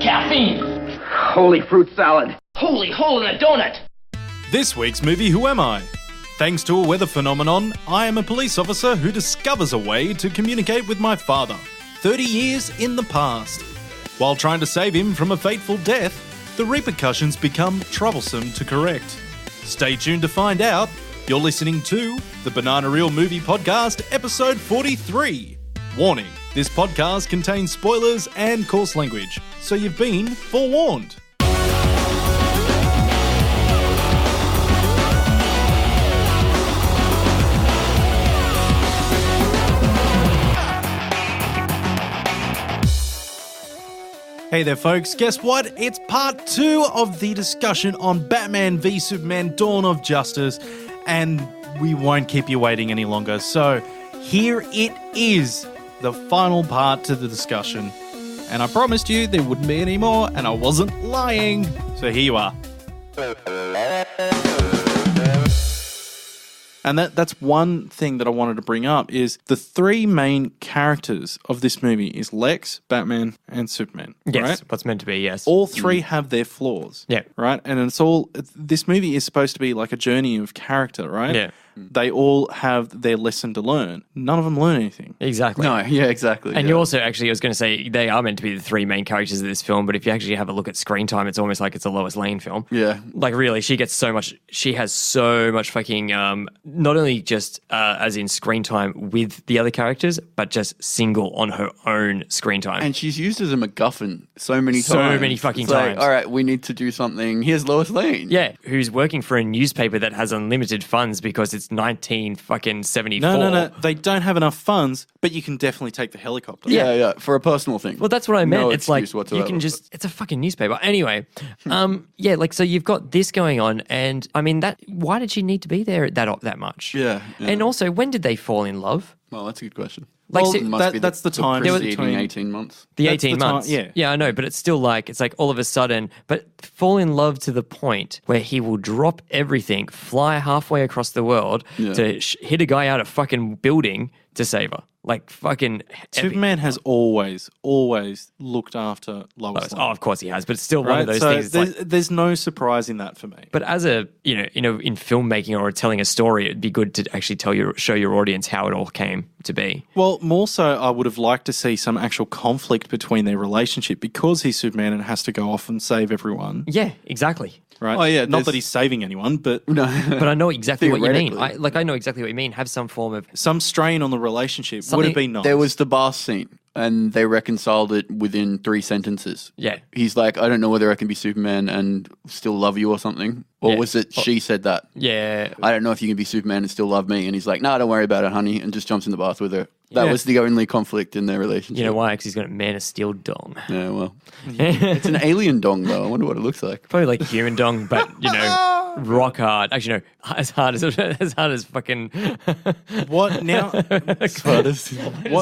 caffeine. Holy fruit salad. Holy hole in a donut. This week's movie, Who Am I? Thanks to a weather phenomenon, I am a police officer who discovers a way to communicate with my father, 30 years in the past. While trying to save him from a fateful death, the repercussions become troublesome to correct. Stay tuned to find out. You're listening to the Banana Reel Movie Podcast, episode 43. Warning, this podcast contains spoilers and coarse language, so you've been forewarned. Hey there folks, guess what? It's part 2 of the discussion on Batman v Superman Dawn of Justice, and we won't keep you waiting any longer. So here it is, the final part to the discussion. And I promised you there wouldn't be any more, and I wasn't lying. So here you are. And that's one thing that I wanted to bring up is the three main characters of this movie is Lex, Batman, and Superman. Yes, right? what's meant to be, yes. All three have their flaws. Yeah. Right? And this movie is supposed to be like a journey of character, right? Yeah. They all have their lesson to learn. None of them learn anything. Exactly. No, yeah, exactly. And you also actually, I was going to say, they are meant to be the three main characters of this film, but if you actually have a look at screen time, it's almost like it's a Lois Lane film. Yeah. Like really, she has so much fucking, not only just as in screen time with the other characters, but just single on her own screen time. And she's used as a MacGuffin so many times. So many fucking it's like, times. all right, we need to do something. Here's Lois Lane. Yeah, who's working for a newspaper that has unlimited funds because it's 1974. No. They don't have enough funds, but you can definitely take the helicopter. Yeah, for a personal thing. Well, that's what I meant. No It's like excuse whatsoever. you can it's a fucking newspaper. Anyway, yeah, like so you've got this going on, and I mean why did she need to be there that much? Yeah. And also, when did they fall in love? Well, that's a good question. Like, Well, see, It must be that's the time. preceding between 18 months. the that's 18 the time- months. yeah. I know, but it's still like it's like all of a sudden, but fall in love to the point where he will drop everything, fly halfway across the world to hit a guy out of fucking building to save her. Like fucking Superman has always looked after Lois Lane. Oh, of course he has, but it's still one of those so things. It's like, there's no surprise in that for me. but as a in filmmaking or telling a story, it'd be good to actually show your audience how it all came to be. Well, more so, I would have liked to see some actual conflict between their relationship because he's Superman and has to go off and save everyone. Yeah, exactly. Right? Oh, yeah, Not that he's saving anyone, but No. But I know exactly what you mean. Theoretically. I know exactly what you mean. Have some form of some strain on the relationship would have been nice. There was the bath scene, and they reconciled it within 3 sentences. yeah. He's like, I don't know whether I can be Superman and still love you or something. Or Yeah. was it she said that? Yeah. I don't know if you can be Superman and still love me. And he's like, no, don't worry about it, honey, and just jumps in the bath with her. That was the only conflict in their relationship. You know why? Because he's got a Man of Steel dong. Yeah, well. It's an alien dong, though. I wonder what it looks like. Probably like human dong, but rock hard. Actually, no, as hard as fucking. What now? Just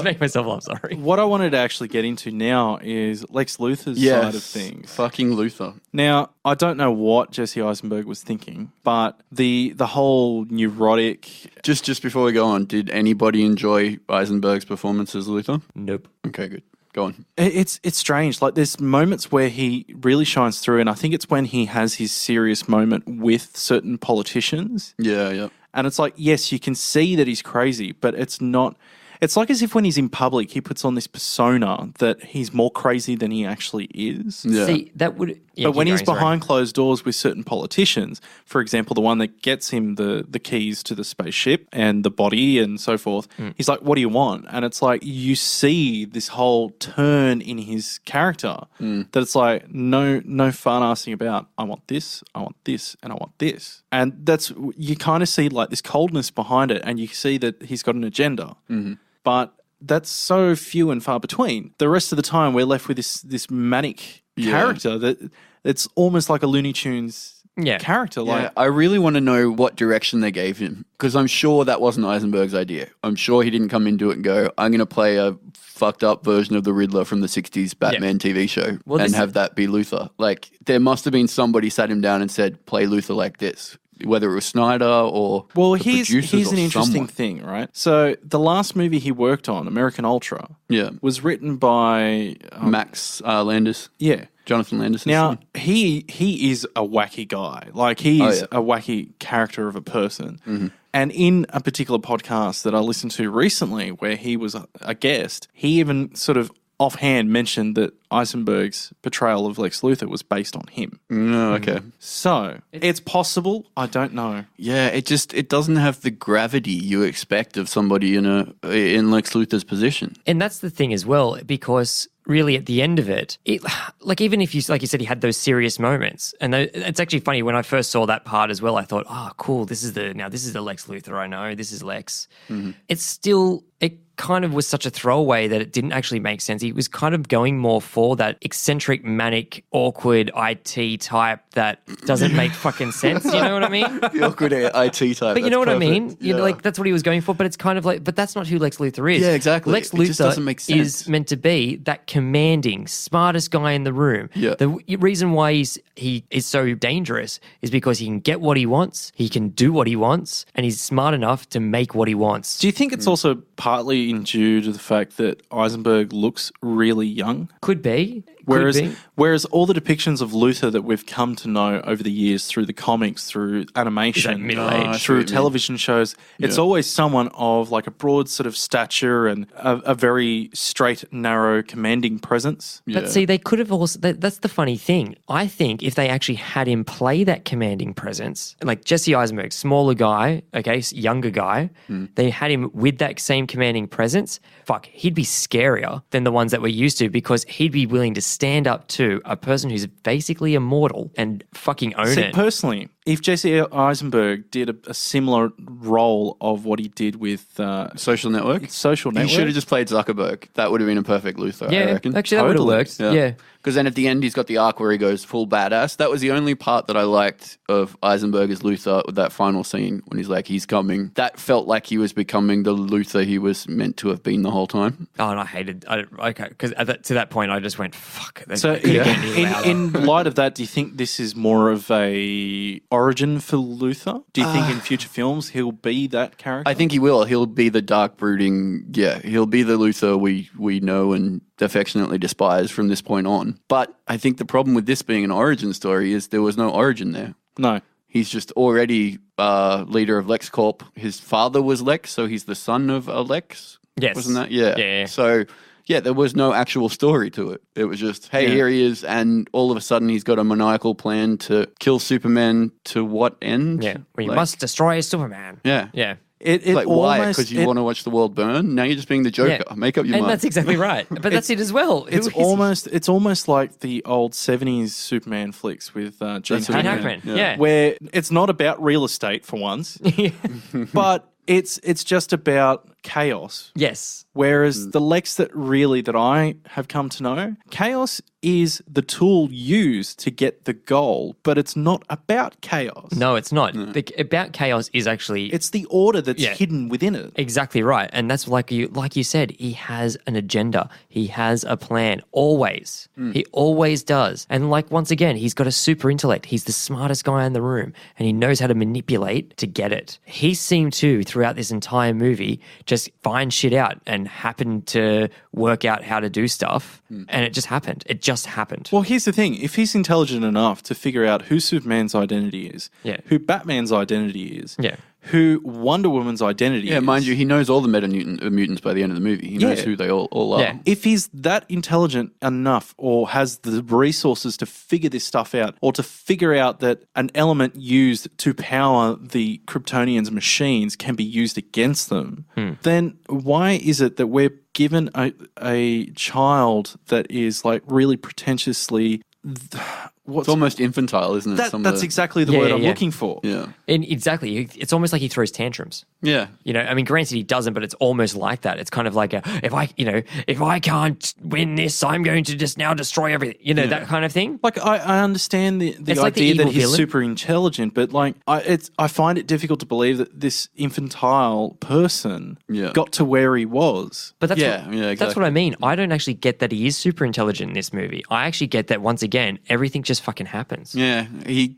make myself laugh. Sorry. What I wanted to actually get into now is Lex Luthor's Yes. side of things. Fucking Luthor. Now, I don't know what Jesse Eisenberg was thinking, but the whole neurotic. Just before we go on, did anybody enjoy Eisenberg's performance as Luthor? Nope. Okay, good. Go on. It's strange. Like there's moments where he really shines through, and I think it's when he has his serious moment with certain politicians. Yeah. And it's like, yes, you can see that he's crazy, but it's not. It's like as if when he's in public, he puts on this persona that he's more crazy than he actually is. Yeah. See, that would. Yeah, But when keep he's going, sorry. behind closed doors with certain politicians, for example, the one that gets him the keys to the spaceship and the body and so forth, he's like, what do you want? And it's like you see this whole turn in his character that it's like no fun asking about, I want this, and I want this. And that's, you kind of see like this coldness behind it and you see that he's got an agenda. But that's so few and far between. The rest of the time, we're left with this manic character that it's almost like a Looney Tunes character. Yeah, Like, I really want to know what direction they gave him because I'm sure that wasn't Eisenberg's idea. I'm sure he didn't come into it and go, I'm going to play a fucked up version of the Riddler from the 60s Batman TV show and have that be Luthor. Like, there must have been somebody sat him down and said, play Luthor like this. whether it was Snyder or Well, the here's producers an or interesting someone. thing, right? So the last movie he worked on, American Ultra, was written by Max Landis. yeah. Jonathan Landis. Now he is a wacky guy. Like he is yeah. a wacky character of a person. And in a particular podcast that I listened to recently, where he was a guest, he even sort of offhand mentioned that Eisenberg's portrayal of Lex Luthor was based on him. No, okay. So it's possible. I don't know. Yeah, it doesn't have the gravity you expect of somebody in Lex Luthor's position. And that's the thing as well, because really at the end of it, like even if you, like you said, he had those serious moments. And it's actually funny, when I first saw that part as well, I thought, oh, cool, this is the Lex Luthor I know, this is Lex. It's still, it kind of was such a throwaway that it didn't actually make sense. He was kind of going more for that eccentric, manic, awkward IT type that doesn't make fucking sense. You know what I mean? The awkward IT type. But you know what perfect. I mean? You know, like that's what he was going for. But it's kind of like, but that's not who Lex Luthor is. Yeah, exactly. Lex It just doesn't Luthor make sense. is meant to be that commanding, smartest guy in the room. Yeah. The reason why he is so dangerous is because he can get what he wants, he can do what he wants, and he's smart enough to make what he wants. Do you think it's also partly due to the fact that Eisenberg looks really young? Could be. Whereas all the depictions of Luthor that we've come to know over the years through the comics, through animation, middle-aged? through television shows, it's always someone of like a broad sort of stature and a very straight, narrow, commanding presence. But see, they could have also, that's the funny thing. I think if they actually had him play that commanding presence, like Jesse Eisenberg, smaller guy, okay, younger guy, they had him with that same commanding presence, he'd be scarier than the ones that we're used to, because he'd be willing to stand up to a person who's basically immortal and fucking own it. Personally, if Jesse Eisenberg did a similar role of what he did with Social Network? He should have just played Zuckerberg. That would have been a perfect Luthor, I reckon. Actually, that would have worked. Yeah. Because then at the end, he's got the arc where he goes full badass. That was the only part that I liked of Eisenberg as Luthor, with that final scene when he's like, he's coming. That felt like he was becoming the Luthor he was meant to have been the whole time. Oh, and I hated, because to that point, I just went, fuck. So in light of that, do you think this is more of a origin for Luthor? Do you think in future films he'll be that character? I think he will. He'll be the dark brooding, he'll be the Luthor we know and affectionately despise from this point on. But I think the problem with this being an origin story is there was no origin there. No. He's just already leader of LexCorp. His father was Lex, so he's the son of Lex. Yes. Wasn't that? Yeah. Yeah. So, there was no actual story to it. It was just, hey, here he is, and all of a sudden he's got a maniacal plan to kill Superman to what end? Yeah. We must destroy Superman. Yeah. Yeah. It Like, why? almost- Because you want to watch the world burn? Now you're just being the Joker. Yeah. Make up your And mind. that's exactly right. But that's it as well. It's almost like the old 70s Superman flicks with Gene Gene Hackman. Yeah. where it's not about real estate for once, but it's just about chaos. Yes. Whereas the Lex that I have come to know, chaos is the tool used to get the goal, but it's not about chaos. No, it's not. About chaos is actually... It's the order that's hidden within it. Exactly right. And that's like you said, he has an agenda. He has a plan. Always. He always does. And like, once again, he's got a super intellect. He's the smartest guy in the room, and he knows how to manipulate to get it. He seemed to, throughout this entire movie, just find shit out and happen to work out how to do stuff. And it just happened. It just happened. Well, here's the thing. If he's intelligent enough to figure out who Superman's identity is, who Batman's identity is, who Wonder Woman's identity is. Yeah, mind you, he knows all the mutants by the end of the movie. He knows who they all are. Yeah. If he's that intelligent enough or has the resources to figure this stuff out, or to figure out that an element used to power the Kryptonians' machines can be used against them, then why is it that we're given a child that is like really pretentiously... It's almost infantile, isn't it? That's exactly the word I'm looking for. Yeah. And exactly. It's almost like he throws tantrums. Yeah. You know, I mean, granted he doesn't, but it's almost like that. It's kind of like if I can't win this, I'm going to just now destroy everything. You know, that kind of thing. Like I understand the It's like the idea that evil he's villain. super intelligent, but like I find it difficult to believe that this infantile person got to where he was. But that's exactly. that's what I mean. I don't actually get that he is super intelligent in this movie. I actually get that, once again, everything just just fucking happens. Yeah, he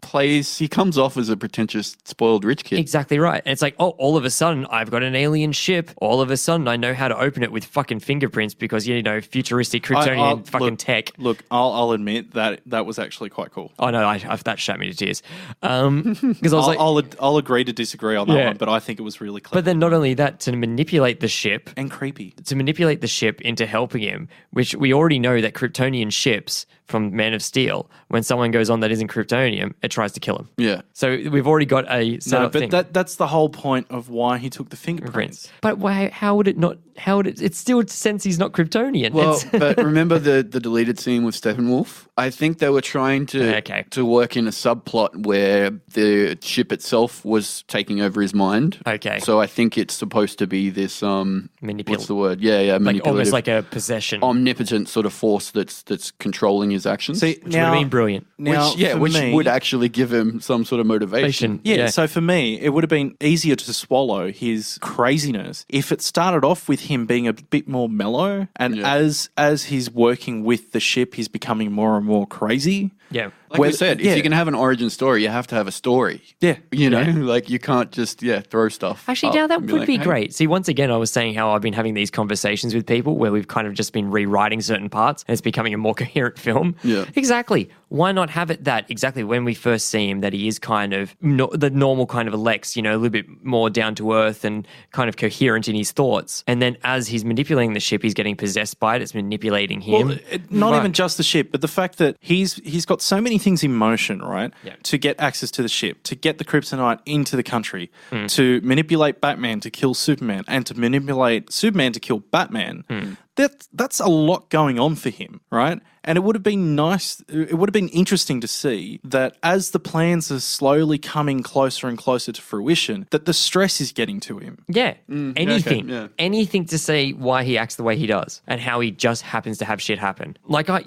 comes off as a pretentious, spoiled rich kid. Exactly right. And it's like, oh, all of a sudden, I've got an alien ship. All of a sudden, I know how to open it with fucking fingerprints because, futuristic Kryptonian fucking tech. Look, I'll admit that was actually quite cool. Oh, no, that shat me to tears. Because I was I'll agree to disagree on that one, but I think it was really clever. But then not only that, to manipulate the ship. And creepy. To manipulate the ship into helping him, which we already know that Kryptonian ships from Man of Steel, when someone goes on that isn't Kryptonium, it tries to kill him. Yeah. So we've already got a setup thing. But that's the whole point of why he took the fingerprints. But how would it not? It still sense he's not Kryptonian. Well, but remember the deleted scene with Steppenwolf? I think they were trying to work in a subplot where the ship itself was taking over his mind. Okay. So I think it's supposed to be this what's the word? Yeah, manipulative. Almost like a possession. Omnipotent sort of force that's controlling his actions. See, which would have been brilliant. Which would actually give him some sort of motivation. Yeah, so for me, it would have been easier to swallow his craziness if it started off with him being a bit more mellow, and as he's working with the ship, he's becoming more and more crazy. Yeah. Like we said, if you're going to have an origin story, you have to have a story. Yeah. Like you can't just, throw stuff. Actually, now that would be great. See, once again, I was saying how I've been having these conversations with people where we've kind of just been rewriting certain parts and it's becoming a more coherent film. Yeah. Exactly. Why not have it that exactly when we first see him that he is kind of the normal kind of Lex, a little bit more down to earth and kind of coherent in his thoughts. And then as he's manipulating the ship, he's getting possessed by it. It's manipulating him. Well, not even just the ship, but the fact that he's got so many things in motion, right? Yeah. To get access to the ship, to get the kryptonite into the country, to manipulate Batman to kill Superman, and to manipulate Superman to kill Batman. That's a lot going on for him, right? And it would have been nice, it would have been interesting to see that as the plans are slowly coming closer and closer to fruition, that the stress is getting to him. Yeah. Anything to say why he acts the way he does and how he just happens to have shit happen. Like, I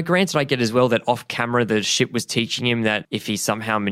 granted I get as well that off camera the ship was teaching him that if he somehow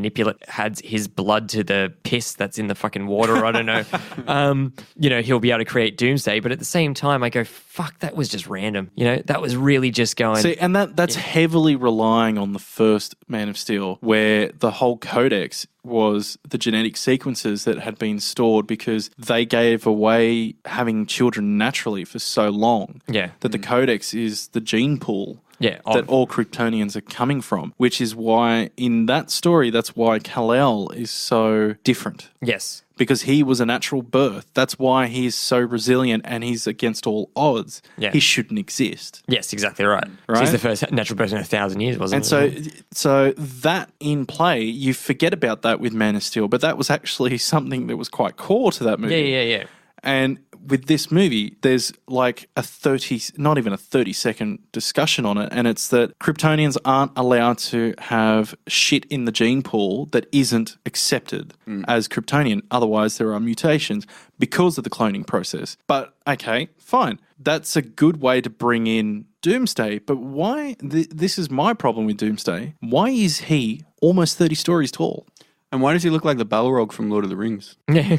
had his blood to the piss that's in the fucking water, I don't know, he'll be able to create Doomsday. But at the same time, I go, fuck, that was just random. That was really just going... See, and that's heavily relying on the first Man of Steel, where the whole codex was the genetic sequences that had been stored because they gave away having children naturally for so long. Yeah. That the codex is the gene pool. Yeah, that all Kryptonians are coming from, which is why in that story, that's why Kal-El is so different. Yes. Because he was a natural birth. That's why he's so resilient and he's against all odds. Yeah. He shouldn't exist. Yes, exactly right. So he's the first natural person in 1,000 years, wasn't he? And so that in play, you forget about that with Man of Steel, but that was actually something that was quite core to that movie. Yeah. And with this movie, there's like not even a 30-second discussion on it. And it's that Kryptonians aren't allowed to have shit in the gene pool that isn't accepted as Kryptonian. Otherwise, there are mutations because of the cloning process. But okay, fine. That's a good way to bring in Doomsday. But why? This is my problem with Doomsday. Why is he almost 30 stories tall? And why does he look like the Balrog from Lord of the Rings? Yeah.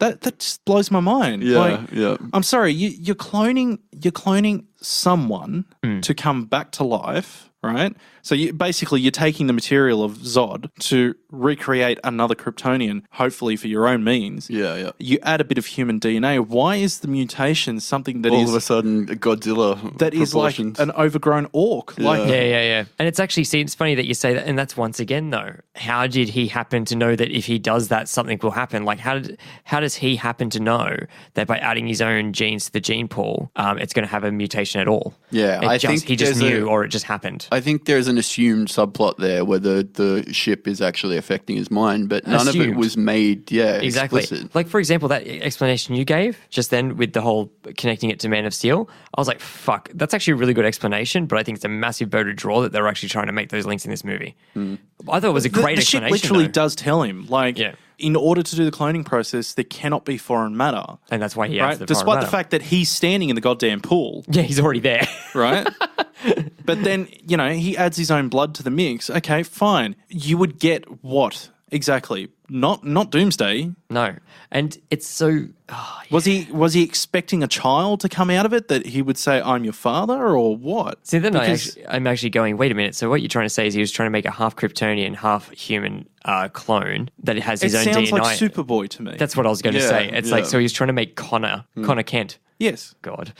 That just blows my mind. Yeah. I'm sorry, you're cloning someone to come back to life, right? So you're taking the material of Zod to recreate another Kryptonian, hopefully for your own means. Yeah. You add a bit of human DNA. Why is the mutation something that all of a sudden Godzilla that is like an overgrown orc? Yeah. Yeah. And it's actually, it's funny that you say that, and that's once again though, how did he happen to know that if he does that, something will happen? Like how does he happen to know that by adding his own genes to the gene pool, it's going to have a mutation at all? Yeah, I think he just knew, or it just happened. I think there's an assumed subplot there where the ship is actually affecting his mind, but none of it was made, exactly. explicit. Like, for example, that explanation you gave just then with the whole connecting it to Man of Steel, I was like, fuck, that's actually a really good explanation, but I think it's a massive bow to draw that they're actually trying to make those links in this movie. I thought it was a great explanation. The ship literally does tell him, in order to do the cloning process, there cannot be foreign matter. And that's why he adds the despite the fact that he's standing in the goddamn pool. Yeah, he's already there. Right? But then, he adds his own blood to the mix. Okay, fine. You would get what? Exactly. not Doomsday. No. And it's so... Was he expecting a child to come out of it that he would say, I'm your father, or what? See, then I'm actually going, wait a minute. So what you're trying to say is he was trying to make a half Kryptonian, half human clone that has his own DNA. It sounds like Superboy to me. That's what I was going to say. It's like, so he was trying to make Connor Kent. Yes. God.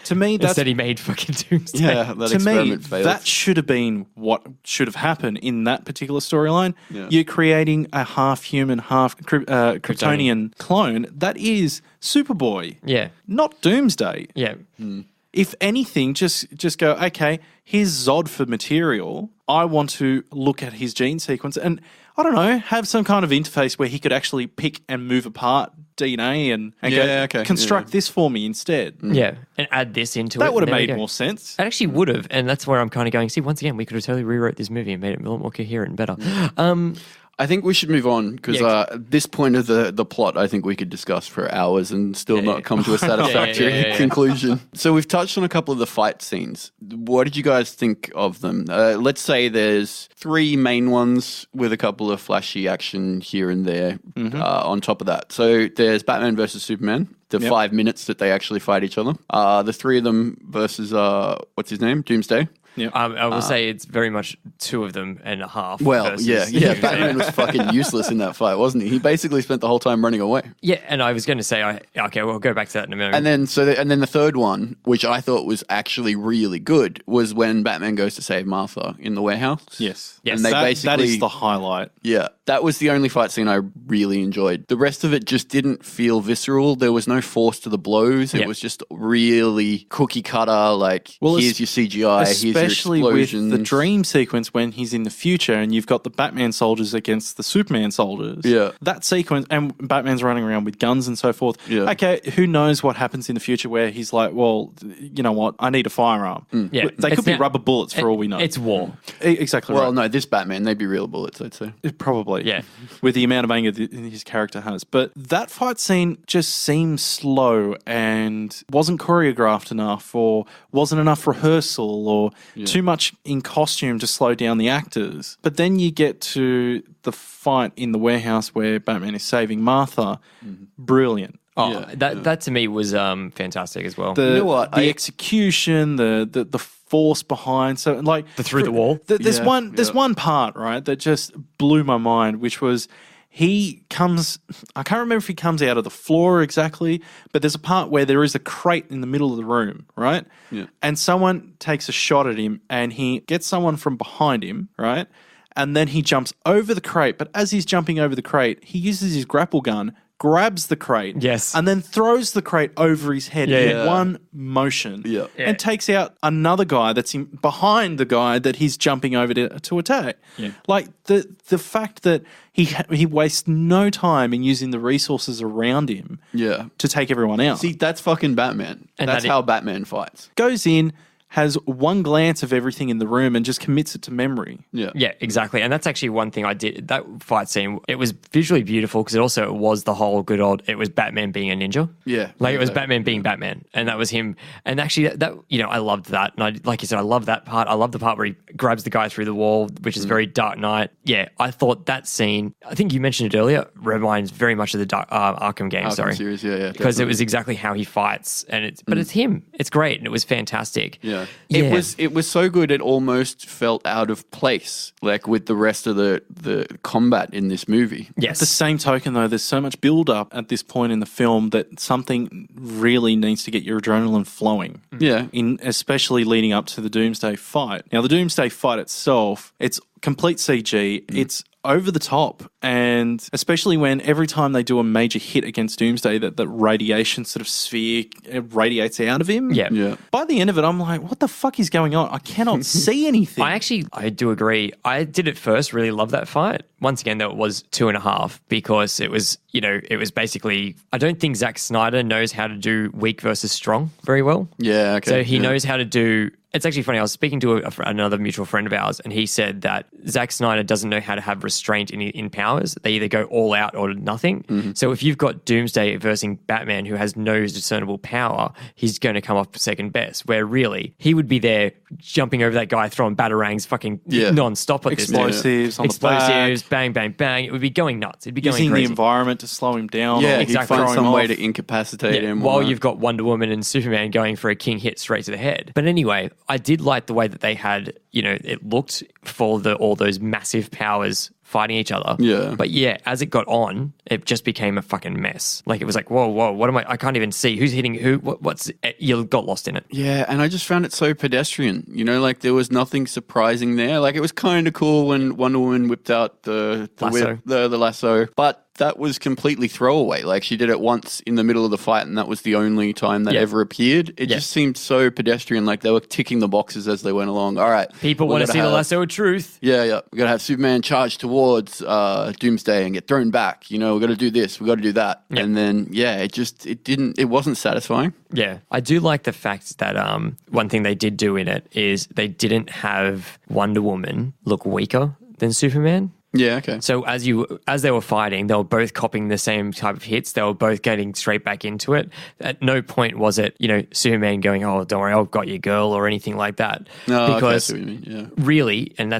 To me, that's... Instead he made fucking Doomsday. Yeah, that to me, experiment failed. that should have been what should have happened in that particular storyline. Yeah. You're creating a half human, half Kryptonian clone. That is Superboy. Yeah. Not Doomsday. Yeah. If anything, just go, okay, here's Zod for material. I want to look at his gene sequence and, I don't know, have some kind of interface where he could actually pick and move apart DNA and construct this for me instead. Yeah, and add this into it. That would have made more sense. It actually would have, and that's where I'm kind of going, see, once again, we could have totally rewrote this movie and made it a lot more coherent and better. I think we should move on because this point of the plot, I think we could discuss for hours and still not come to a satisfactory conclusion. So we've touched on a couple of the fight scenes. What did you guys think of them? Let's say there's 3 main ones with a couple of flashy action here and there on top of that. So there's Batman versus Superman. The 5 minutes that they actually fight each other. The 3 of them versus, what's his name? Doomsday. Yeah. I will say it's very much 2 of them and a half. Well, yeah. Batman was fucking useless in that fight, wasn't he? He basically spent the whole time running away. Yeah, and I was going to say, okay, we'll go back to that in a minute. And then, the third one, which I thought was actually really good, was when Batman goes to save Martha in the warehouse. Yes. And they that is the highlight. Yeah, that was the only fight scene I really enjoyed. The rest of it just didn't feel visceral. There was no force to the blows. It was just really cookie cutter. Like, here's your CGI, here's your especially explosions. with the dream sequence when he's in the future and you've got the Batman soldiers against the Superman soldiers. Yeah. That sequence, and Batman's running around with guns and so forth. Yeah. Okay, who knows what happens in the future where he's like, well, you know what, I need a firearm. Yeah. They could be rubber bullets for all we know. It's war. Exactly Well, no, this Batman, they'd be real bullets, I'd say. Probably. Yeah. With the amount of anger that his character has. But that fight scene just seems slow and wasn't choreographed enough or wasn't enough rehearsal or too much in costume to slow down the actors. But then you get to the fight in the warehouse where Batman is saving Martha. Brilliant. Oh, that to me was fantastic as well. You know what? The execution, the force behind, so like through the wall. There's one part, right, that just blew my mind, which was he comes. I can't remember if he comes out of the floor exactly, but there's a part where there is a crate in the middle of the room, right? Yeah. And someone takes a shot at him, and he gets someone from behind him, right? And then he jumps over the crate, but as he's jumping over the crate, he uses his grapple gun, grabs the crate, and then throws the crate over his head in one motion, and takes out another guy that's behind the guy that he's jumping over to attack. Yeah. Like the fact that he wastes no time in using the resources around him to take everyone out. See, that's fucking Batman. And that's how Batman fights. Goes in, has one glance of everything in the room and just commits it to memory. Yeah, exactly. And that's actually one thing I did. That fight scene, it was visually beautiful because it was the whole good old, it was Batman being a ninja. Yeah. Like it was Batman being Batman. And that was him. And actually that I loved that. And like you said, I love that part. I love the part where he grabs the guy through the wall, which is very Dark Knight. Yeah, I thought that scene, I think you mentioned it earlier, reminds very much of the Arkham game, Arkham series, yeah. Because it was exactly how he fights. But it's him. It's great. And it was fantastic. Yeah. It was so good it almost felt out of place, like with the rest of the combat in this movie. Yes. At the same token, though, there's so much build up at this point in the film that something really needs to get your adrenaline flowing. Yeah. Especially leading up to the Doomsday fight. Now, the Doomsday fight itself, it's complete CG. It's over the top, and especially when every time they do a major hit against Doomsday, that radiation sort of sphere radiates out of him. Yeah. By the end of it, I'm like, what the fuck is going on? I cannot see anything. I do agree. I did at first really love that fight. Once again, though, it was 2.5 because it was, it was basically, I don't think Zack Snyder knows how to do weak versus strong very well. Yeah, okay. So he knows how to do It's actually funny. I was speaking to another mutual friend of ours, and he said that Zack Snyder doesn't know how to have restraint in powers. They either go all out or nothing. So if you've got Doomsday versing Batman, who has no discernible power, he's going to come off second best. Where really he would be there jumping over that guy, throwing batarangs, fucking non-stop at this thing. Explosives on Explosives, the back. bang, bang, bang. It would be going nuts. It'd be going Using crazy. the environment to slow him down. Yeah, or he'd exactly. find throw some him way off. to incapacitate him. While or- you've got Wonder Woman and Superman going for a king hit straight to the head. But anyway, I did like the way that they had, it looked for all those massive powers fighting each other. Yeah. But yeah, as it got on, it just became a fucking mess. Like it was like, whoa, what am I can't even see who's hitting who, you got lost in it. Yeah, and I just found it so pedestrian. Like there was nothing surprising there. Like it was kind of cool when Wonder Woman whipped out the Lasso. whip, the lasso, but that was completely throwaway. Like she did it once in the middle of the fight, and that was the only time that ever appeared. It just seemed so pedestrian. Like they were ticking the boxes as they went along. All right, People want to see the lasso of truth. Yeah. We got to have Superman charge towards Doomsday and get thrown back. We got to do this. We got to do that. Yep. And then it wasn't satisfying. Yeah, I do like the fact that one thing they did do in it is they didn't have Wonder Woman look weaker than Superman. Yeah, okay. So as they were fighting, they were both copying the same type of hits. They were both getting straight back into it. At no point was it, Superman going, "Oh, don't worry, I've got you, girl," or anything like that. No, because okay, I see what you mean. Yeah. really, and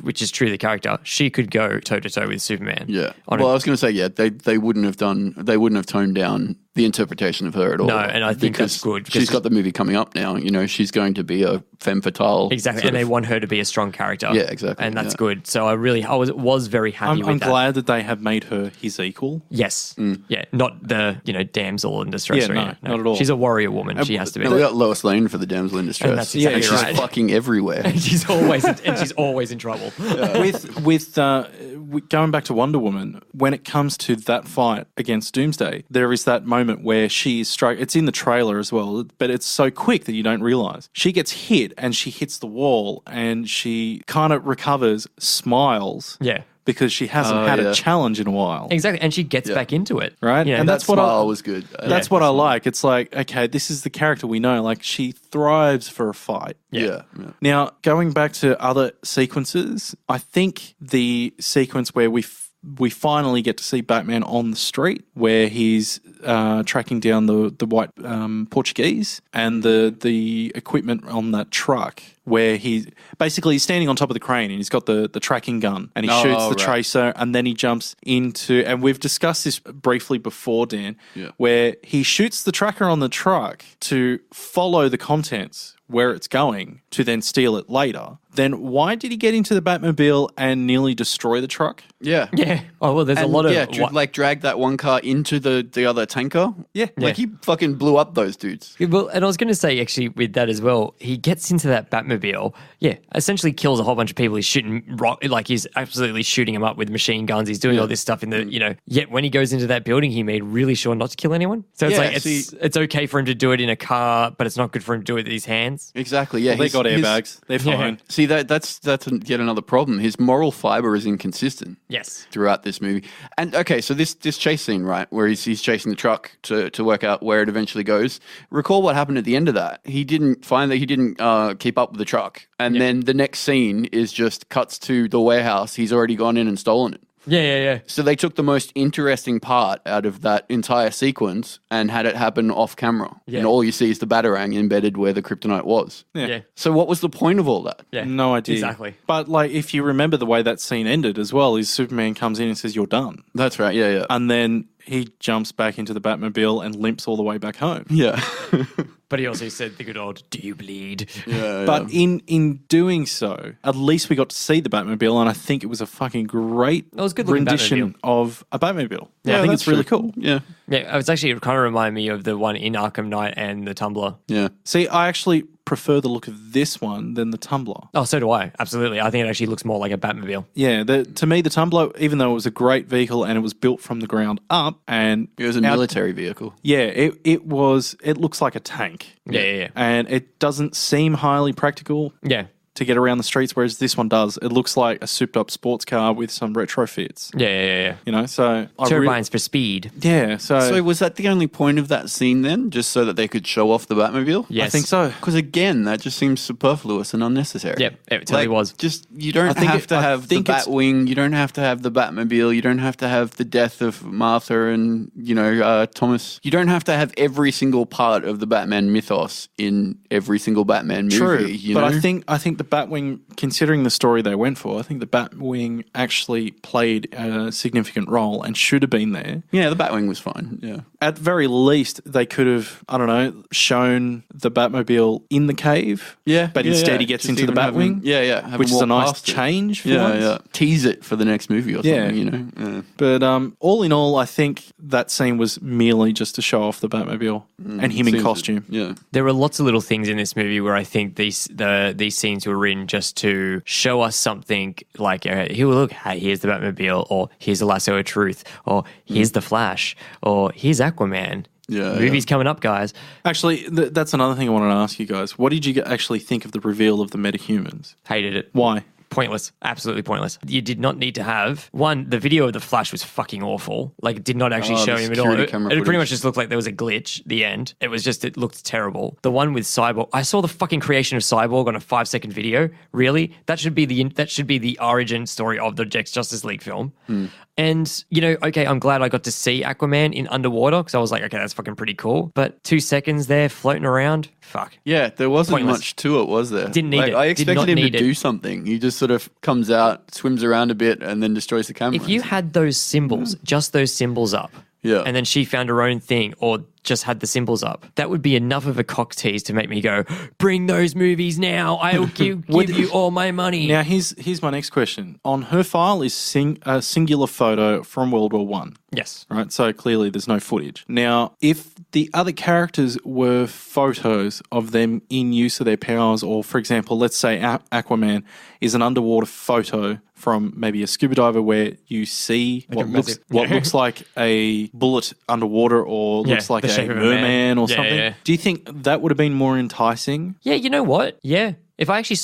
which is true, the character, she could go toe to toe with Superman. Yeah. I was going to say, they wouldn't have toned down the interpretation of her at all. No, and I think that's good. She's got the movie coming up now. She's going to be a femme fatale. Exactly, and they want her to be a strong character. Yeah, exactly. And that's good. So I was very happy with I'm that. glad that they have made her his equal. Yes. Yeah. Not the, damsel in distress. Yeah, or no, anything. not at all. She's a warrior woman. She has to be. No, we got Lois Lane for the damsel in distress. And that's exactly she's right. fucking everywhere. And she's always in trouble. With going back to Wonder Woman, when it comes to that fight against Doomsday, there is that moment where she is struck. It's in the trailer as well, but it's so quick that you don't realize. She gets hit and she hits the wall and she kind of recovers, smiles. Yeah. Because she hasn't had a challenge in a while. Exactly. And she gets back into it. Right? And that's what was good. That's what I like. It's like, okay, this is the character we know. Like, she thrives for a fight. Yeah. Now, going back to other sequences, I think the sequence where we finally get to see Batman on the street, where he's tracking down the white Portuguese and the equipment on that truck, where he's standing on top of the crane and he's got the tracking gun and he shoots the tracer, and then he jumps into, and we've discussed this briefly before, Dan, where he shoots the tracker on the truck to follow the contents where it's going to then steal it later. Then why did he get into the Batmobile and nearly destroy the truck? Yeah. Yeah. Oh, well, there's a lot of... drag that one car into the other tanker. Yeah. Like, he fucking blew up those dudes. Well, and I was going to say, actually, with that as well, he gets into that Batmobile, essentially kills a whole bunch of people. He's shooting, he's absolutely shooting them up with machine guns. He's doing all this stuff in the, yet when he goes into that building, he made really sure not to kill anyone. So it's it's okay for him to do it in a car, but it's not good for him to do it with his hands. Exactly, yeah. Well, they got airbags. They're fine. See, that's yet another problem. His moral fiber is inconsistent. Yes. Throughout this movie. And okay, so this chase scene, right, where he's chasing the truck to work out where it eventually goes. Recall what happened at the end of that. He didn't keep up with the truck. And then the next scene is just cuts to the warehouse. He's already gone in and stolen it. Yeah. So they took the most interesting part out of that entire sequence and had it happen off camera. Yeah. And all you see is the Batarang embedded where the kryptonite was. Yeah. So what was the point of all that? Yeah. No idea. Exactly. But if you remember the way that scene ended as well, is Superman comes in and says, "You're done." That's right, yeah. And then he jumps back into the Batmobile and limps all the way back home. Yeah. But he also said the good old, "Do you bleed?" Yeah. But in doing so, at least we got to see the Batmobile, and I think it was a fucking great rendition of a Batmobile. Yeah, I think that's it's really true. cool. Yeah. Yeah, it was actually, it kind of reminded me of the one in Arkham Knight and the Tumbler. Yeah. See, I actually prefer the look of this one than the Tumbler. Oh, so do I. Absolutely. I think it actually looks more like a Batmobile. Yeah, to me, the Tumbler, even though it was a great vehicle and it was built from the ground up, and It was a military vehicle. yeah, it looks like a tank. Yeah. And it doesn't seem highly practical. Yeah. to get around the streets, whereas this one does. It looks like a souped-up sports car with some retrofits. Yeah. You know, so Turbines for speed. Yeah, So was that the only point of that scene then, just so that they could show off the Batmobile? Yes. I think so. Because again, that just seems superfluous and unnecessary. Yep, it totally was. Just you don't have to have the Batwing, you don't have to have the Batmobile, you don't have to have the death of Martha and Thomas. You don't have to have every single part of the Batman mythos in every single Batman movie. True, but I think the Batwing, considering the story they went for, I think the Batwing actually played a significant role and should have been there. Yeah, the Batwing was fine. Yeah. At very least, they could have, I don't know, shown the Batmobile in the cave. Yeah. But instead he gets Just into the even Batwing. have which him is a walk nice past it. change for once. Yeah. Tease it for the next movie or something, Yeah. But all in all, I think that scene was merely just to show off the Batmobile and him in costume. Yeah. There were lots of little things in this movie where I think these scenes were written just to show us something like, here, look, hey, here's the Batmobile, or here's the Lasso of Truth, or here's the Flash, or here's Aquaman. Yeah, Movie's coming up, guys. Actually, that's another thing I wanted to ask you guys. What did you actually think of the reveal of the metahumans? Hated it. Why? Pointless. Absolutely pointless. You did not need to have... One, the video of the Flash was fucking awful. Like, it did not actually show him at all. It pretty much just looked like there was a glitch at the end. It looked terrible. The one with Cyborg... I saw the fucking creation of Cyborg on a 5-second video. Really? That should be the origin story of the Justice League film. And, okay, I'm glad I got to see Aquaman in underwater because I was like, okay, that's fucking pretty cool. But 2 seconds there floating around, fuck. Yeah, there wasn't Pointless. much to it, was there? Didn't need it. I Did expected not him to need it. do something. He just sort of comes out, swims around a bit, and then destroys the camera. If you had those symbols, just those symbols up, Yeah. and then she found her own thing or just had the symbols up, that would be enough of a cock tease to make me go, bring those movies now. I will give you all my money. Now, here's my next question. On her file is a singular photo from World War One. Yes. Right, so clearly there's no footage. Now, if the other characters were photos of them in use of their powers, or for example, let's say Aquaman is an underwater photo from maybe a scuba diver where you see what looks like a bullet underwater or looks like a merman or something. Yeah. Do you think that would have been more enticing? Yeah, you know what? Yeah. If I actually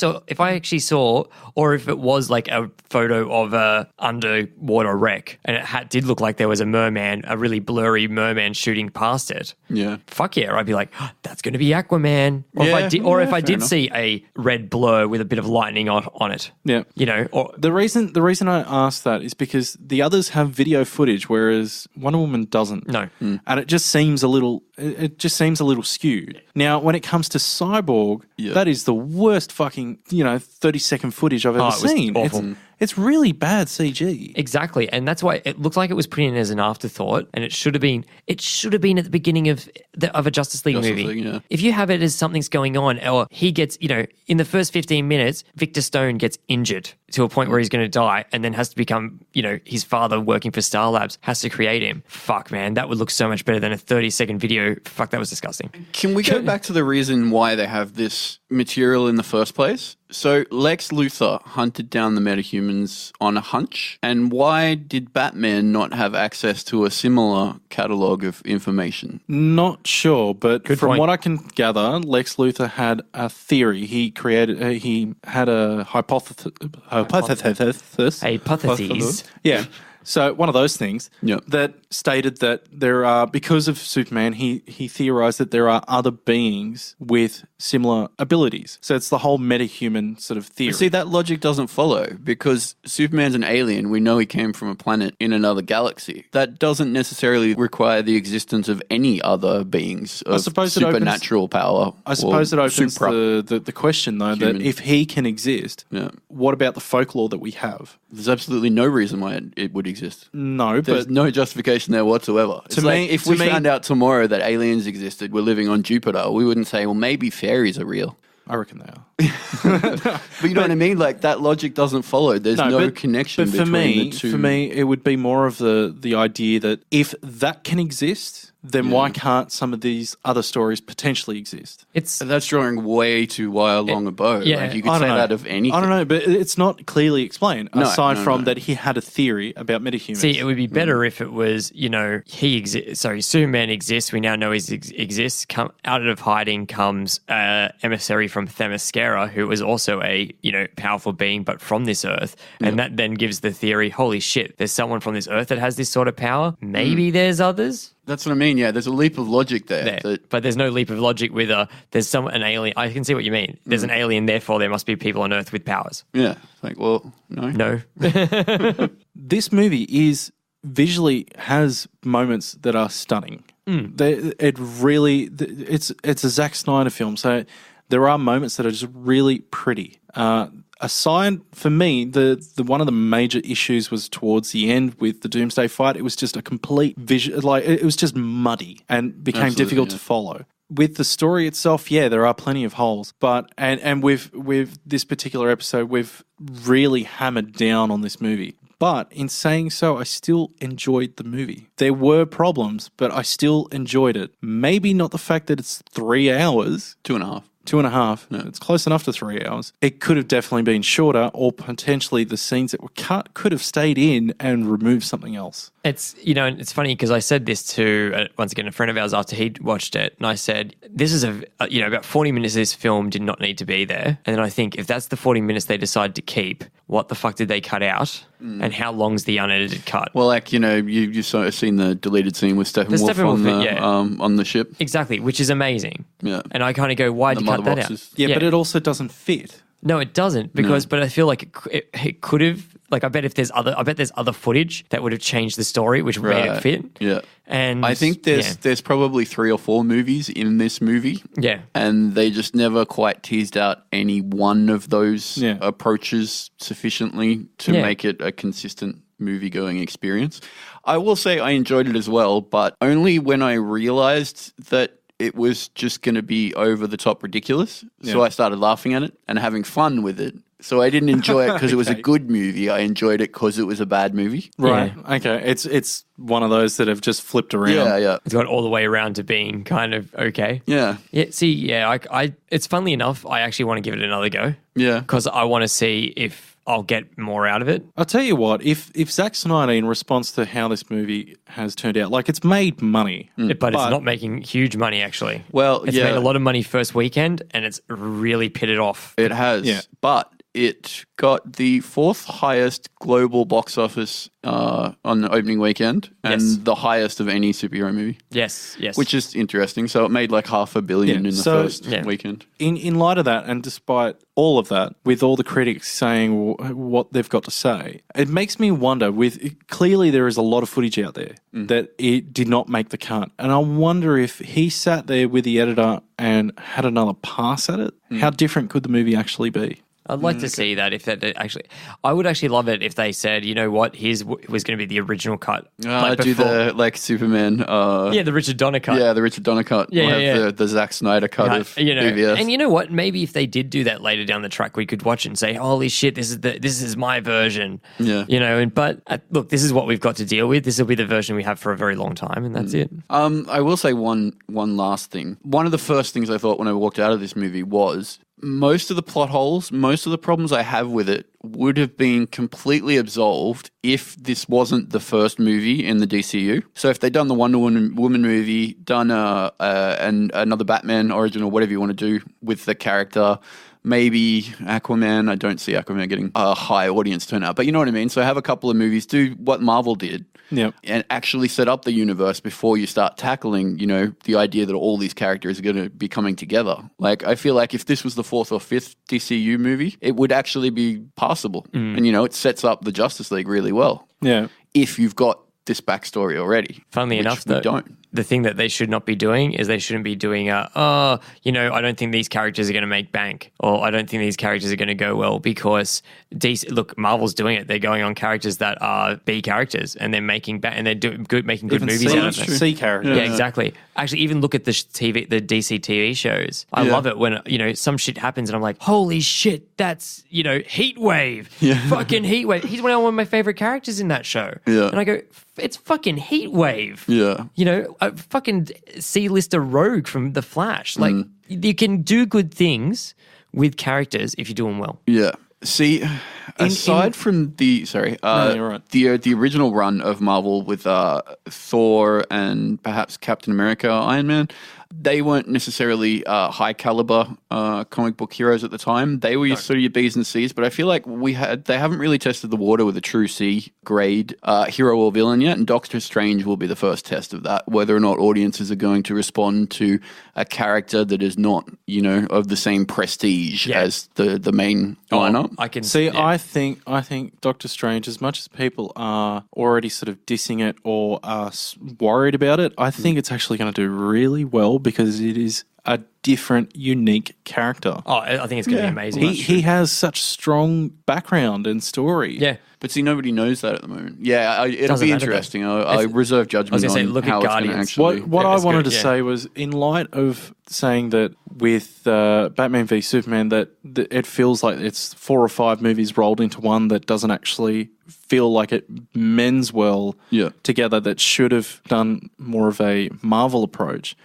saw, or if it was like a photo of a underwater wreck and it did look like there was a merman, a really blurry merman shooting past it. Yeah. Fuck yeah. I'd be like, oh, that's going to be Aquaman. Or if I did see a red blur with a bit of lightning on it. Yeah. Or The reason I asked that is because the others have video footage, whereas Wonder Woman doesn't. No. And it just seems a little skewed. Now, when it comes to Cyborg, that is the worst fucking 30-second footage I've ever seen. Awful. It's really bad CG. Exactly, and that's why it looked like it was put in as an afterthought, and it should have been. It should have been at the beginning of a Justice League movie. League, yeah. If you have it as something's going on, or he gets, in the first 15 minutes, Victor Stone gets injured to a point where he's going to die, and then has to become, his father working for Star Labs has to create him. Fuck, man, that would look so much better than a 30-second video. Fuck, that was disgusting. Can we go back to the reason why they have this material in the first place? So Lex Luthor hunted down the metahumans on a hunch, and why did Batman not have access to a similar catalogue of information? Not sure, but from point. what I can gather, Lex Luthor had a theory. He had a hypothesis. Yeah. So one of those things that stated that there are, because of Superman, he theorized that there are other beings with similar abilities. So it's the whole metahuman sort of theory. See, that logic doesn't follow because Superman's an alien. We know he came from a planet in another galaxy. That doesn't necessarily require the existence of any other beings of supernatural power. I suppose it opens the question, though, that if he can exist, what about the folklore that we have? There's absolutely no reason why it would exist. No, There's no justification there whatsoever. If we found out tomorrow that aliens existed, we're living on Jupiter, we wouldn't say, well, maybe fairies are real. I reckon they are. But you know what I mean? Like, that logic doesn't follow. There's no connection between the two. For me, it would be more of the idea that if that can exist, then why can't some of these other stories potentially exist? That's drawing way too long a bow. Yeah. Like, you could I say don't know. that of anything. I don't know, but it's not clearly explained, aside no, from no. that he had a theory about metahumans. See, it would be better if it was, Superman exists. We now know he exists. Out of hiding comes emissary from Themyscira, who was also a, powerful being, but from this Earth. And that then gives the theory, holy shit, there's someone from this Earth that has this sort of power. Maybe there's others. That's what I mean. Yeah, there's a leap of logic there. But there's no leap of logic with there's an alien. I can see what you mean. There's an alien, therefore there must be people on Earth with powers. Yeah. Like, well, no. No. This movie visually has moments that are stunning. It's a Zack Snyder film, so there are moments that are just really pretty. Aside, for me, the one of the major issues was towards the end with the Doomsday fight. It was just a complete it was just muddy and became difficult to follow. With the story itself, there are plenty of holes, but and with this particular episode, we've really hammered down on this movie. But in saying so, I still enjoyed the movie. There were problems, but I still enjoyed it. Maybe not the fact that it's 3 hours. 2.5. 2.5. No. It's close enough to 3 hours. It could have definitely been shorter, or potentially the scenes that were cut could have stayed in and removed something else. It's, it's funny because I said this to, once again, a friend of ours after he watched it. And I said, this is about 40 minutes of this film did not need to be there. And then I think if that's the 40 minutes they decide to keep, what the fuck did they cut out? And how long's the unedited cut? Well, you've sort of seen the deleted scene with Steppenwolf on the ship. Exactly, which is amazing. Yeah. And I kind of go, why did you cut that out? Yeah, but it also doesn't fit. No, it doesn't but I feel like it could have. Like I bet there's other footage that would have changed the story, which made it fit. Yeah, and I think there's probably 3 or 4 movies in this movie. Yeah, and they just never quite teased out any one of those approaches sufficiently to make it a consistent movie-going experience. I will say I enjoyed it as well, but only when I realized that it was just going to be over-the-top ridiculous. So I started laughing at it and having fun with it. So I didn't enjoy it because it was a good movie. I enjoyed it because it was a bad movie. Right. Yeah. Okay. It's one of those that have just flipped around. Yeah. It's gone all the way around to being kind of okay. Yeah. Yeah. See, I it's funnily enough, I actually want to give it another go. Yeah. Because I want to see if I'll get more out of it. I'll tell you what, if Zack Snyder, in response to how this movie has turned out, like it's made money. But it's not making huge money, actually. Well, it's made a lot of money first weekend, and it's really pitted off. It has. Yeah. But it got the 4th highest global box office on the opening weekend and the highest of any superhero movie. Yes. Which is interesting. So it made like $500 million in the first weekend. In light of that, and despite all of that, with all the critics saying what they've got to say, it makes me wonder, clearly there is a lot of footage out there that it did not make the cut. And I wonder if he sat there with the editor and had another pass at it, how different could the movie actually be? I'd like to see that I would actually love it if they said, you know what, here's was going to be the original cut. The Superman. The Richard Donner cut. Yeah, the Richard Donner cut. We'll have the Zack Snyder cut of BVS. And you know what? Maybe if they did do that later down the track, we could watch it and say, holy shit, this is my version. Yeah. But look, this is what we've got to deal with. This will be the version we have for a very long time, and that's it. I will say one last thing. One of the first things I thought when I walked out of this movie was most of the plot holes, most of the problems I have with it would have been completely absolved if this wasn't the first movie in the DCU. So if they'd done the Wonder Woman movie, done and another Batman origin or whatever you want to do with the character, maybe Aquaman. I don't see Aquaman getting a high audience turnout, but you know what I mean? So have a couple of movies, do what Marvel did. Yep. And actually set up the universe before you start tackling, the idea that all these characters are going to be coming together. Like, I feel like if this was the 4th or 5th DCU movie, it would actually be passable. And, it sets up the Justice League really well. Yeah. If you've got this backstory already. Funnily enough, though, don't. The thing that they should not be doing is they shouldn't be doing I don't think these characters are going to make bank, or I don't think these characters are going to go well, because Marvel's doing it. They're going on characters that are B characters, and they're making making good movies out of them. C characters. Yeah, exactly. Actually, even look at the DC TV shows. I love it when some shit happens, and I'm like, holy shit, that's Heat Wave, fucking Heat Wave. He's one of my favorite characters in that show. Yeah. And I go, it's fucking Heat Wave. Yeah. You know, a fucking C-lister Rogue from The Flash. Like, you can do good things with characters if you do them well. Yeah. See, aside from the you're right. the original run of Marvel with Thor and perhaps Captain America, Iron Man, they weren't necessarily high caliber comic book heroes at the time. They were sort of your B's and C's, but I feel like they haven't really tested the water with a true C grade hero or villain yet, and Doctor Strange will be the first test of that, whether or not audiences are going to respond to a character that is not, you know, of the same prestige as the main lineup. I can see. I think Doctor Strange, as much as people are already sort of dissing it or are worried about it, I think it's actually going to do really well because it is a different, unique character. Oh, I think it's going to be amazing. He has such strong background and story. Yeah. But see, nobody knows that at the moment. Yeah, it'll Doesn't be matter, interesting. I reserve judgment say, on look at how it's going to Guardians. actually... What I it's wanted good, to say was, in light of saying that with Batman v Superman, that it feels like it's 4 or 5 movies rolled into one that doesn't actually feel like it mends well together, that should have done more of a Marvel approach.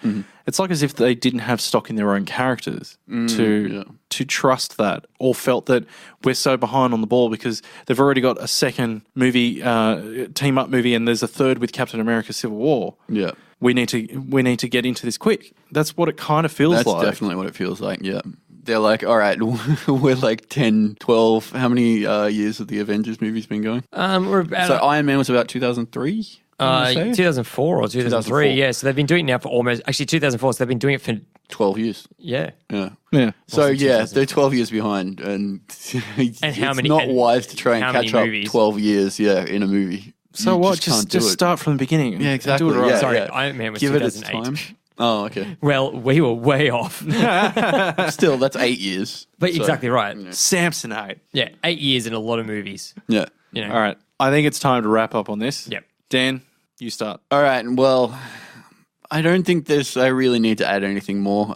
It's like as if they didn't have stock in their own characters to trust that, or felt that we're so behind on the ball because they've already got a second movie, team up movie, and there's a third with Captain America: Civil War. Yeah. We need to get into this quick. That's what it kind of feels like. That's definitely what it feels like, yeah. They're like, all right, we're like 10, 12. How many years have the Avengers movies been going? We're about So Iron Man was about 2003? 2004 or 2003, 2004. yeah. So they've been doing it now for almost, actually 2004, so they've been doing it for, 12 years. yeah. Yeah. Yeah. So, yeah, they're 12 years behind. And, it's not wise to try and catch up movies? 12 years, in a movie. So You what? can't Just do it. start from the beginning. Yeah, exactly. Do it right. Yeah, Sorry, yeah. Iron Man was Give it its 2008. time. Oh, okay. Well, we were way off. Still, that's 8 years. But So, exactly right. Samsonite. Yeah, 8 years in a lot of movies. Yeah. You know. All right. I think it's time to wrap up on this. Yep. Dan, you start. All right. Well, I don't think I really need to add anything more.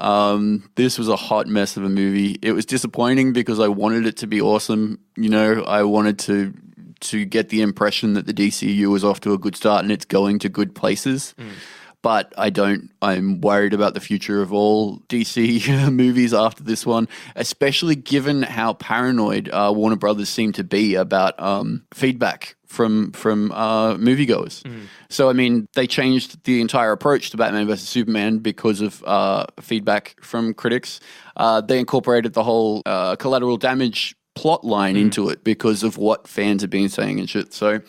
This was a hot mess of a movie. It was disappointing because I wanted it to be awesome. You know, I wanted to get the impression that the DCU was off to a good start and it's going to good places. But I don't. I'm worried about the future of all DC movies after this one, especially given how paranoid Warner Brothers seem to be about feedback from moviegoers. So, I mean, they changed the entire approach to Batman vs. Superman because of feedback from critics. They incorporated the whole collateral damage plot line into it because of what fans have been saying and shit. So,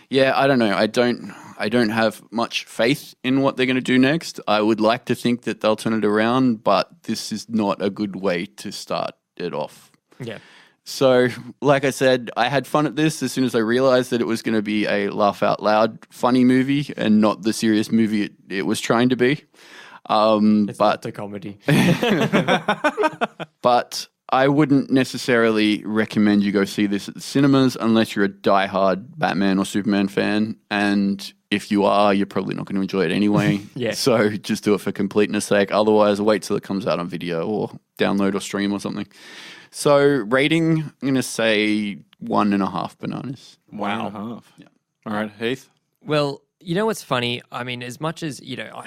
yeah, I don't know. I don't have much faith in what they're going to do next. I would like to think that they'll turn it around, but this is not a good way to start it off. Yeah. So, like I said, I had fun at this as soon as I realized that it was going to be a laugh out loud, funny movie and not the serious movie it was trying to be. It's not the comedy. But I wouldn't necessarily recommend you go see this at the cinemas unless you're a diehard Batman or Superman fan. And if you are, you're probably not going to enjoy it anyway. Yeah. So just do it for completeness sake. Otherwise, wait till it comes out on video or download or stream or something. So rating, I'm going to say 1.5 bananas. Wow. 1.5. Yeah. All right, Heath. Well, you know what's funny? I mean, as much as, you know,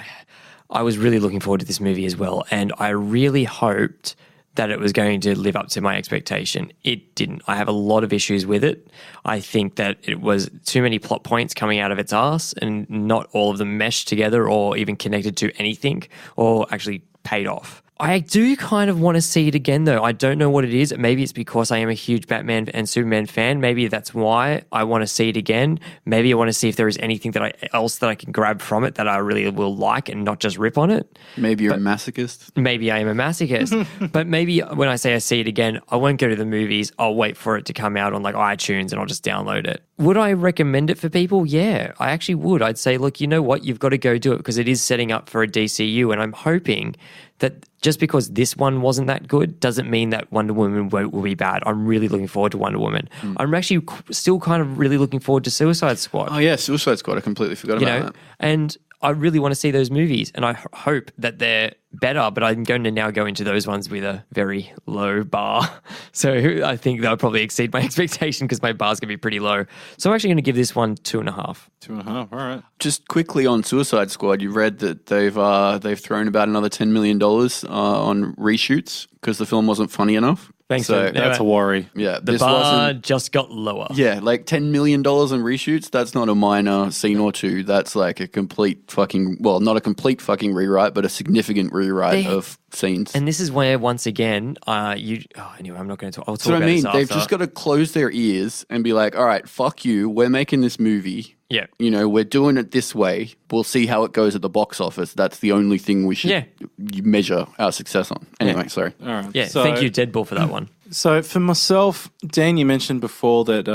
I was really looking forward to this movie as well. And I really hoped that it was going to live up to my expectation. It didn't. I have a lot of issues with it. I think that it was too many plot points coming out of its arse and not all of them meshed together or even connected to anything or actually paid off. I do kind of want to see it again, though. I don't know what it is. Maybe it's because I am a huge Batman and Superman fan. Maybe that's why I want to see it again. Maybe I want to see if there is anything else that I can grab from it that I really will like and not just rip on it. Maybe you're a masochist. Maybe I am a masochist. But maybe when I say I see it again, I won't go to the movies. I'll wait for it to come out on like iTunes and I'll just download it. Would I recommend it for people? Yeah, I actually would. I'd say, look, you know what? You've got to go do it because it is setting up for a DCU. And I'm hoping that just because this one wasn't that good doesn't mean that Wonder Woman will be bad. I'm really looking forward to Wonder Woman. I'm actually still kind of really looking forward to Suicide Squad. Oh, yeah, Suicide Squad. I completely forgot about that. And I really want to see those movies. And I hope that they're better, but I'm going to now go into those ones with a very low bar. So I think they'll probably exceed my expectation because my bar's going to be pretty low. So I'm actually going to give this one 2.5. 2.5. All right. Just quickly on Suicide Squad, you read that they've thrown about another $10 million on reshoots because the film wasn't funny enough. Thanks. So That's a worry. yeah, The bar just got lower. Yeah, like $10 million in reshoots, that's not a minor scene or two. That's like a complete fucking, well, not a complete fucking rewrite, but a significant rewrite of scenes. And this is where, once again, anyway, I'm not going to talk. I'll talk So about I mean, this after. they've just got to close their ears and be like, all right, fuck you, we're making this movie. Yeah. You know, we're doing it this way. We'll see how it goes at the box office. That's the only thing we should measure our success on. Anyway, sorry. All right. Yeah, So- thank you, Deadpool, for that one. So for myself, Dan, you mentioned before that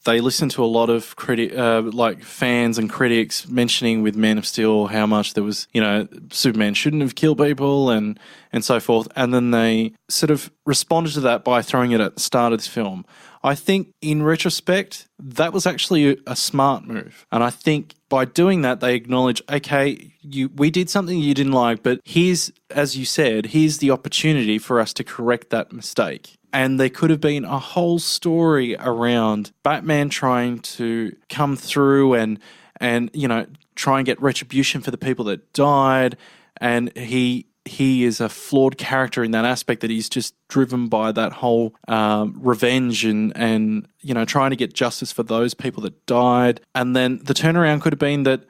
they listen to a lot of fans and critics mentioning with Man of Steel how much there was, Superman shouldn't have killed people and so forth. And then they sort of responded to that by throwing it at the start of this film. I think in retrospect, that was actually a smart move. And I think by doing that, they acknowledge, okay, we did something you didn't like, but here's, as you said, here's the opportunity for us to correct that mistake. And there could have been a whole story around Batman trying to come through and try and get retribution for the people that died. And he is a flawed character in that aspect, that he's just driven by that whole revenge and trying to get justice for those people that died. And then the turnaround could have been that,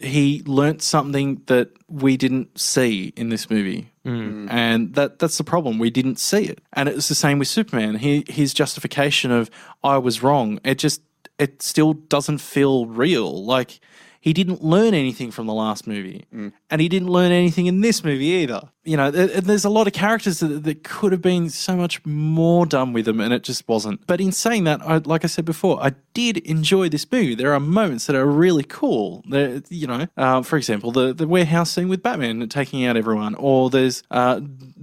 he learnt something that we didn't see in this movie. And that's the problem. We didn't see it. And it was the same with Superman. His justification of, I was wrong, it still doesn't feel real. Like, he didn't learn anything from the last movie. And he didn't learn anything in this movie either. There's a lot of characters that could have been so much more done with them, and it just wasn't. But in saying that, like I said before, I did enjoy this movie. There are moments that are really cool. For example, the warehouse scene with Batman taking out everyone, or there's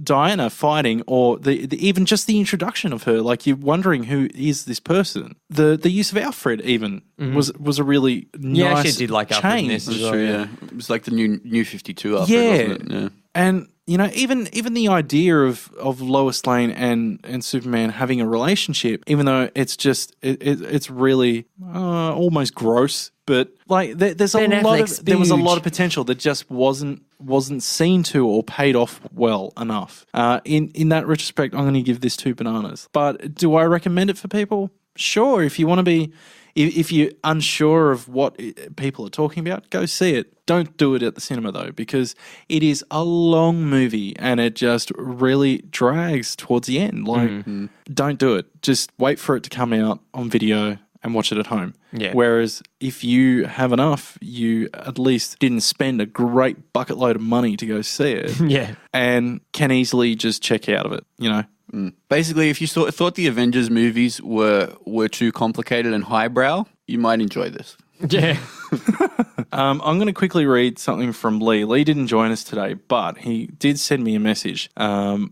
Diana fighting, or even just the introduction of her. Like, you're wondering, who is this person? The use of Alfred even was a really nice I actually did like Alfred in this change. as well. True, yeah. It was like the new 52 Alfred, wasn't it? Yeah. And even the idea of Lois Lane and Superman having a relationship, even though it's just it's really almost gross, but like there was a lot of potential that just wasn't seen to or paid off well enough. In that retrospect, I'm going to give this 2 bananas. But do I recommend it for people? Sure, if you want to be. If you're unsure of what people are talking about, go see it. Don't do it at the cinema, though, because it is a long movie and it just really drags towards the end. Like, don't do it. Just wait for it to come out on video and watch it at home. Yeah. Whereas if you have enough, you at least didn't spend a great bucket load of money to go see it. Yeah. And can easily just check out of it, Basically, if you thought the Avengers movies were too complicated and highbrow, you might enjoy this. Yeah. I'm going to quickly read something from Lee. Lee didn't join us today, but he did send me a message,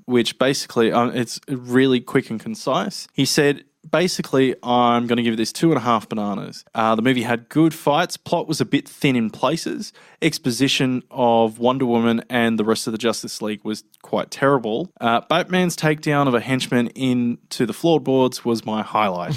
which basically it's really quick and concise. He said, basically, I'm going to give this 2.5 bananas. The movie had good fights. Plot was a bit thin in places. Exposition of Wonder Woman and the rest of the Justice League was quite terrible. Batman's takedown of a henchman into the floorboards was my highlight.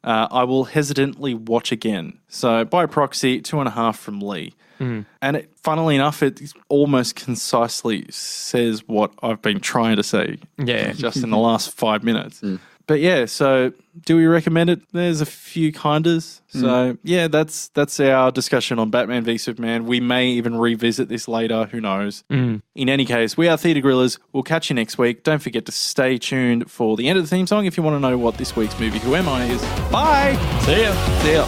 I will hesitantly watch again. So by proxy, 2.5 from Lee. And funnily enough, it almost concisely says what I've been trying to say. Yeah. Just in the last 5 minutes. But yeah, so do we recommend it? There's a few kindas. So yeah, that's our discussion on Batman v Superman. We may even revisit this later. Who knows? In any case, we are Theatre Gorillas. We'll catch you next week. Don't forget to stay tuned for the end of the theme song if you want to know what this week's movie Who Am I is. Bye. See ya. See ya.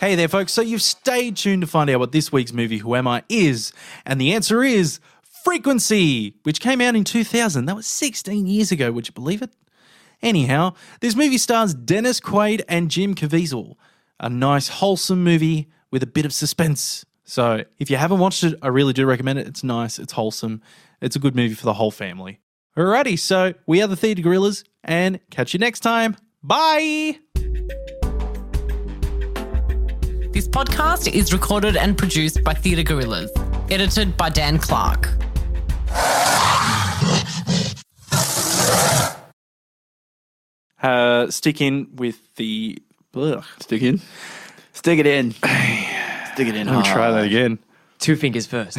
Hey there, folks. So you've stayed tuned to find out what this week's movie, Who Am I, is. And the answer is Frequency, which came out in 2000. That was 16 years ago. Would you believe it? Anyhow, this movie stars Dennis Quaid and Jim Caviezel. A nice, wholesome movie with a bit of suspense. So if you haven't watched it, I really do recommend it. It's nice. It's wholesome. It's a good movie for the whole family. Alrighty, so we are the Theatre Gorillas, and catch you next time. Bye! This podcast is recorded and produced by Theatre Gorillas. Edited by Dan Clark. Stick in with the... Ugh. Stick in. Stick it in. Stick it in. Let me try that again. 2 fingers first.